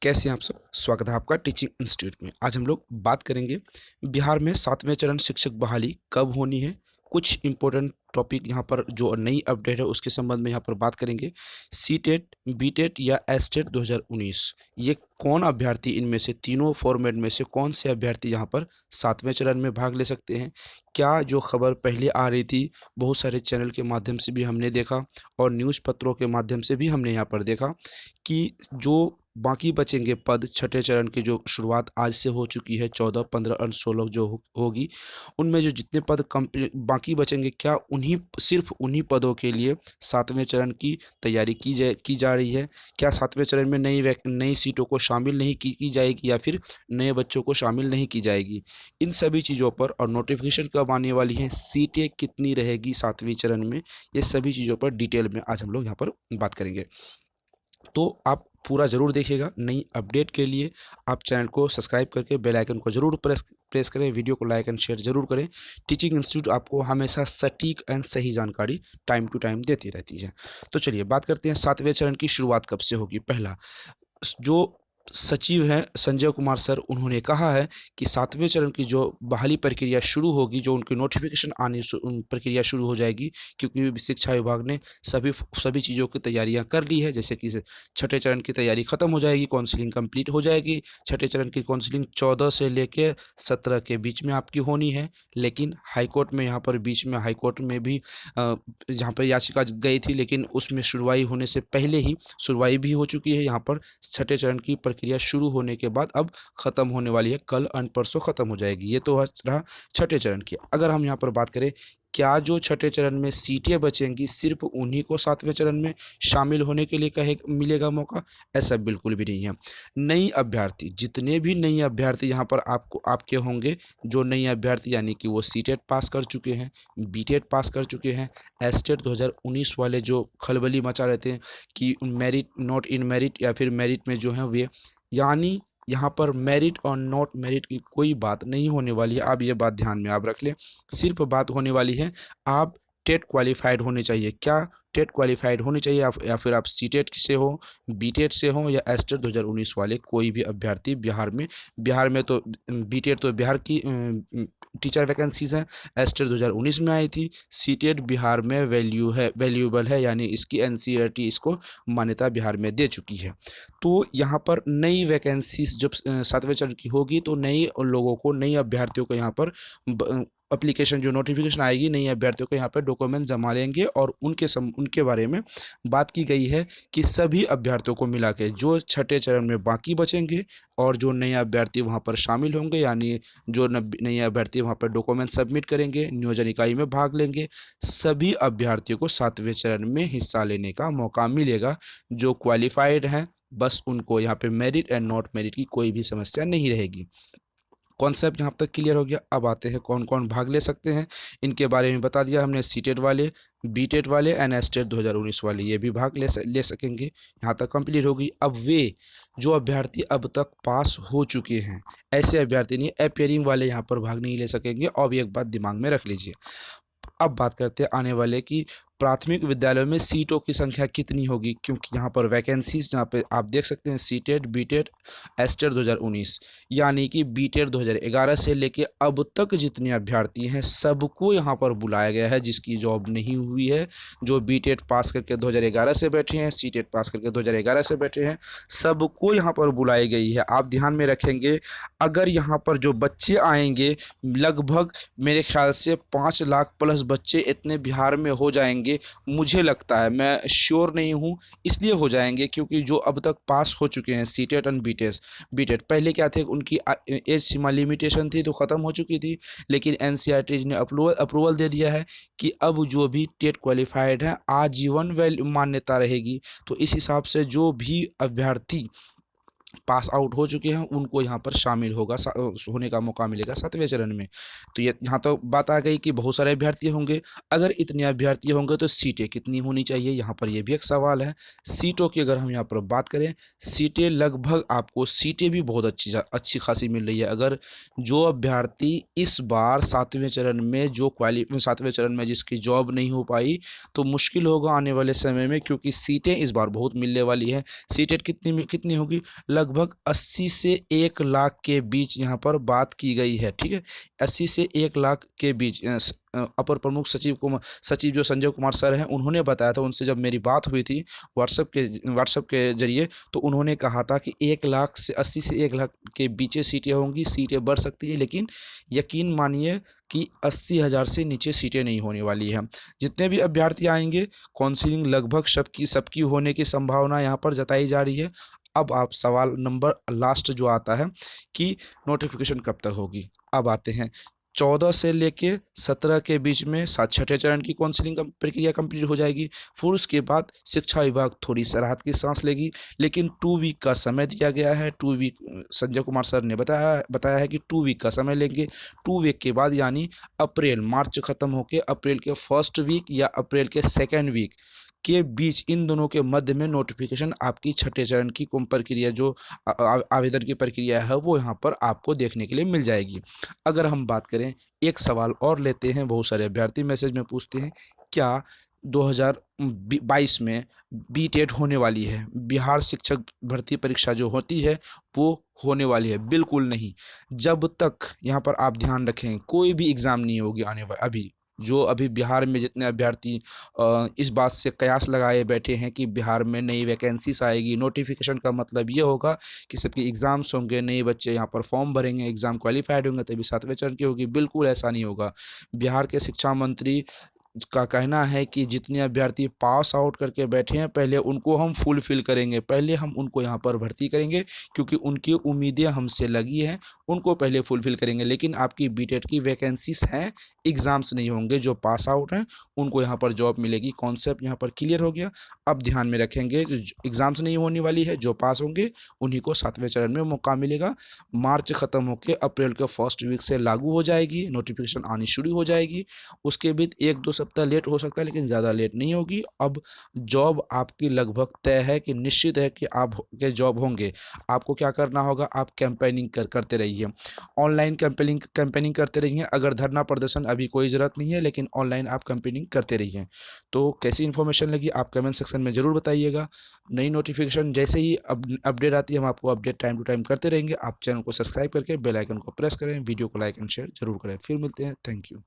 कैसे हैं आप सब? स्वागत है आपका टीचिंग इंस्टीट्यूट में। आज हम लोग बात करेंगे बिहार में 7वें चरण शिक्षक बहाली कब होनी है। कुछ इम्पोर्टेंट टॉपिक यहाँ पर जो नई अपडेट है उसके संबंध में यहाँ पर बात करेंगे। सीटेट, बीटेट या एसटेट 2019, ये कौन अभ्यर्थी इनमें से तीनों फॉर्मेट में से कौन से अभ्यर्थी यहाँ पर 7वें चरण में भाग ले सकते हैं? क्या जो खबर पहले आ रही थी, बहुत सारे चैनल के माध्यम से भी हमने देखा और न्यूज़ पत्रों के माध्यम से भी हमने यहाँ पर देखा कि जो बाकी बचेंगे पद छठे चरण की जो शुरुआत आज से हो चुकी है, 14, 15 और 16 जो होगी, उनमें जो जितने पद बाकी बचेंगे, क्या उन्हीं सिर्फ उन्हीं पदों के लिए 7वें चरण की तैयारी की जा रही है? क्या 7वें चरण में नई सीटों को शामिल नहीं की जाएगी या फिर नए बच्चों को शामिल नहीं की जाएगी? इन सभी चीज़ों पर और नोटिफिकेशन कब आने वाली है, सीटें कितनी रहेगी 7वें चरण में, ये सभी चीज़ों पर डिटेल में आज हम लोग यहाँ पर बात करेंगे। तो आप पूरा ज़रूर देखिएगा। नई अपडेट के लिए आप चैनल को सब्सक्राइब करके बेल आइकन को ज़रूर प्रेस करें, वीडियो को लाइक एंड शेयर ज़रूर करें। टीचिंग इंस्टीट्यूट आपको हमेशा सटीक एंड सही जानकारी टाइम टू टाइम देती रहती है। तो चलिए बात करते हैं 7वें चरण की शुरुआत कब से होगी। पहला, जो सचिव हैं संजय कुमार सर, उन्होंने कहा है कि 7वें चरण की जो बहाली प्रक्रिया शुरू होगी, जो उनकी नोटिफिकेशन आनी प्रक्रिया शुरू हो जाएगी, क्योंकि शिक्षा विभाग ने सभी चीज़ों की तैयारियां कर ली है। जैसे कि छठे चरण की तैयारी खत्म हो जाएगी, काउंसलिंग कंप्लीट हो जाएगी। छठे चरण की काउंसलिंग 14 से लेकर 17 के बीच में आपकी होनी है। लेकिन हाईकोर्ट में यहाँ पर बीच में हाईकोर्ट में भी जहाँ पर याचिका गई थी, लेकिन उसमें सुनवाई होने से पहले ही सुनवाई भी हो चुकी है। यहाँ पर छठे चरण की प्रक्रिया शुरू होने के बाद अब ख़त्म होने वाली है, कल और परसों ख़त्म हो जाएगी। ये तो रहा छठे चरण की। अगर हम यहाँ पर बात करें, क्या जो छठे चरण में सीटें बचेंगी सिर्फ उन्हीं को 7वें चरण में शामिल होने के लिए मिलेगा मौका? ऐसा बिल्कुल भी नहीं है। नई अभ्यर्थी, जितने भी नई अभ्यर्थी यहाँ पर आपके होंगे, जो नई अभ्यर्थी यानी कि वो सीटेट पास कर चुके हैं, बीटेट पास कर चुके हैं, एस्टेट 2019 वाले जो खलबली मचा रहते हैं कि मेरिट नॉट इन मेरिट या फिर मेरिट में जो है वे, यानी यहाँ पर मेरिट और नॉट मेरिट की कोई बात नहीं होने वाली है। आप ये बात ध्यान में आप रख लें। सिर्फ बात होने वाली है, आप टेट क्वालिफाइड होने चाहिए। क्या टेट क्वालिफाइड होनी चाहिए? या फिर आप सी टेट से हो, बी टेट से हो या एस टेट 2019 वाले कोई भी अभ्यर्थी बिहार में तो बी टेट तो बिहार की टीचर वैकेंसीज हैं, एस टेट 2019 में आई थी। सी टेट बिहार में वैल्यूएबल है, यानी इसकी एनसीईआरटी इसको मान्यता बिहार में दे चुकी है। तो यहाँ पर नई वैकेंसीज जब 7वें चरण की होगी, तो नई लोगों को, नई अभ्यर्थियों को यहाँ पर एप्लीकेशन जो नोटिफिकेशन आएगी, नई अभ्यर्थियों को यहाँ पर डॉक्यूमेंट जमा लेंगे और उनके बारे में बात की गई है कि सभी अभ्यर्थियों को मिला के जो छठे चरण में बाकी बचेंगे और जो नए अभ्यर्थी वहाँ पर शामिल होंगे, यानी जो नए अभ्यर्थी वहाँ पर डॉक्यूमेंट सबमिट करेंगे, नियोजन इकाई में भाग लेंगे, सभी अभ्यर्थियों को 7वें चरण में हिस्सा लेने का मौका मिलेगा। जो क्वालिफाइड हैं, बस उनको यहाँ पे मेरिट एंड नॉट मेरिट की कोई भी समस्या नहीं रहेगी। कॉन्सेप्ट यहाँ तक क्लियर हो गया। अब आते हैं कौन कौन भाग ले सकते हैं। इनके बारे में बता दिया हमने, सीटेट वाले, बीटेट वाले एंड एसटेट 2019 वाले, ये भी भाग ले सकेंगे। यहाँ तक कंप्लीट होगी। अब वे जो अभ्यर्थी अब तक पास हो चुके हैं, ऐसे अभ्यर्थी नहीं, अपियरिंग वाले यहाँ पर भाग नहीं ले सकेंगे। और एक बात दिमाग में रख लीजिए। अब बात करते हैं आने वाले की प्राथमिक विद्यालयों में सीटों की संख्या कितनी होगी, क्योंकि यहाँ पर वैकेंसीज जहाँ पे आप देख सकते हैं सीटेट, बीटेट, एस्टेट 2019, यानी कि बीटेट 2011 से लेके अब तक जितने अभ्यर्थी हैं सबको यहाँ पर बुलाया गया है, जिसकी जॉब नहीं हुई है, जो बीटेट पास करके 2011 से बैठे हैं, सीटेट पास करके 2011 से बैठे हैं, सबको यहाँ पर बुलाई गई है। आप ध्यान में रखेंगे, अगर यहाँ पर जो बच्चे आएंगे, लगभग मेरे ख्याल से 5 लाख प्लस बच्चे इतने बिहार में हो जाएंगे। मुझे लगता है, मैं श्योर नहीं हूँ, इसलिए हो जाएंगे क्योंकि जो अब तक पास हो चुके हैं सीटेट एंड बीटेट, पहले क्या थे, उनकी एज सीमा लिमिटेशन थी तो ख़त्म हो चुकी थी, लेकिन एनसीईआरटी ने अप्रूवल दे दिया है कि अब जो भी टेट क्वालिफाइड हैं आजीवन मान्यता रहेगी। तो इस हिसाब से जो भी अभ्यर्थी पास आउट हो चुके हैं उनको यहाँ पर शामिल होने का मौका मिलेगा 7वें चरण में। तो ये यहाँ तो बात आ गई कि बहुत सारे अभ्यर्थी होंगे। अगर इतने अभ्यर्थी होंगे तो सीटें कितनी होनी चाहिए, यहाँ पर ये भी एक सवाल है। सीटों की अगर हम यहाँ पर बात करें, सीटें लगभग आपको सीटें भी बहुत अच्छी खासी मिल रही है। अगर जो अभ्यर्थी इस बार 7वें चरण में 7वें चरण में जिसकी जॉब नहीं हो पाई, तो मुश्किल होगा आने वाले समय में, क्योंकि सीटें इस बार बहुत मिलने वाली है। सीटें कितनी होगी, लगभग 80 से 1 लाख के बीच यहाँ पर बात की गई है, ठीक है। 80 से 1 लाख के बीच अपर प्रमुख सचिव जो संजय कुमार सर हैं, उन्होंने बताया था, उनसे जब मेरी बात हुई थी व्हाट्सएप के जरिए, तो उन्होंने कहा था कि 1 लाख से 80 से 1 लाख के बीच सीटें होंगी, सीटें बढ़ सकती हैं, लेकिन यकीन मानिए कि 80,000 से नीचे सीटें नहीं होने वाली हैं। जितने भी अभ्यर्थी आएंगे, काउंसलिंग लगभग सबकी होने की संभावना यहाँ पर जताई जा रही है। अब आप सवाल नंबर लास्ट जो आता है कि नोटिफिकेशन कब तक होगी। अब आते हैं 14 से लेके 17 के बीच में छठे चरण की काउंसलिंग प्रक्रिया कंप्लीट हो जाएगी। फिर उसके बाद शिक्षा विभाग थोड़ी सी राहत की सांस लेगी, लेकिन 2 वीक का समय दिया गया है। 2 वीक संजय कुमार सर ने बताया है कि 2 वीक का समय लेंगे। 2 वीक के बाद यानी मार्च खत्म होके अप्रैल के फर्स्ट वीक या अप्रैल के सेकेंड वीक के बीच, इन दोनों के मध्य में नोटिफिकेशन आपकी छठे चरण की प्रक्रिया जो आवेदन की प्रक्रिया है वो यहाँ पर आपको देखने के लिए मिल जाएगी। अगर हम बात करें, एक सवाल और लेते हैं, बहुत सारे अभ्यर्थी मैसेज में पूछते हैं, क्या 2022 में बीटेट होने वाली है? बिहार शिक्षक भर्ती परीक्षा जो होती है वो होने वाली है? बिल्कुल नहीं। जब तक, यहाँ पर आप ध्यान रखें, कोई भी एग्ज़ाम नहीं होगी आने वाले, अभी बिहार में जितने अभ्यर्थी इस बात से कयास लगाए बैठे हैं कि बिहार में नई वैकेंसीज आएगी, नोटिफिकेशन का मतलब ये होगा कि सबके एग्ज़ाम्स होंगे, नए बच्चे यहाँ पर फॉर्म भरेंगे, एग्ज़ाम क्वालिफाइड होंगे तभी सातवें चरण की होगी। बिल्कुल ऐसा नहीं होगा। बिहार के शिक्षा मंत्री का कहना है कि जितने अभ्यर्थी पास आउट करके बैठे हैं, पहले उनको हम फुलफिल करेंगे, पहले हम उनको यहाँ पर भर्ती करेंगे, क्योंकि उनकी उम्मीदें हमसे लगी हैं, उनको पहले फुलफिल करेंगे। लेकिन आपकी बीटेट की वैकेंसीज हैं, एग्ज़ाम्स नहीं होंगे। जो पास आउट हैं उनको यहाँ पर जॉब मिलेगी। कॉन्सेप्ट यहाँ पर क्लियर हो गया। अब ध्यान में रखेंगे कि एग्ज़ाम्स नहीं होने वाली है, जो पास होंगे उन्हीं को सातवें चरण में मौका मिलेगा। मार्च ख़त्म होकर अप्रैल के फर्स्ट वीक से लागू हो जाएगी, नोटिफिकेशन आनी शुरू हो जाएगी। उसके बाद 1-2 सप्ताह लेट हो सकता है, लेकिन ज़्यादा लेट नहीं होगी। अब जॉब आपकी लगभग तय है कि निश्चित है कि आप के जॉब होंगे। आपको क्या करना होगा, आप कैंपेनिंग करते रहिए, ऑनलाइन कैंपेनिंग करते रहिए। अगर धरना प्रदर्शन अभी कोई ज़रूरत नहीं है, लेकिन ऑनलाइन आप कैंपेनिंग करते रहिए। तो कैसी इन्फॉर्मेशन लगी आप कमेंट सेक्शन में ज़रूर बताइएगा। नई नोटिफिकेशन जैसे ही अपडेट आती है, हम आपको अपडेट टाइम टू टाइम करते रहेंगे। आप चैनल को सब्सक्राइब करके बेल आइकन को प्रेस करें, वीडियो को लाइक एंड शेयर जरूर करें। फिर मिलते हैं। Thank you.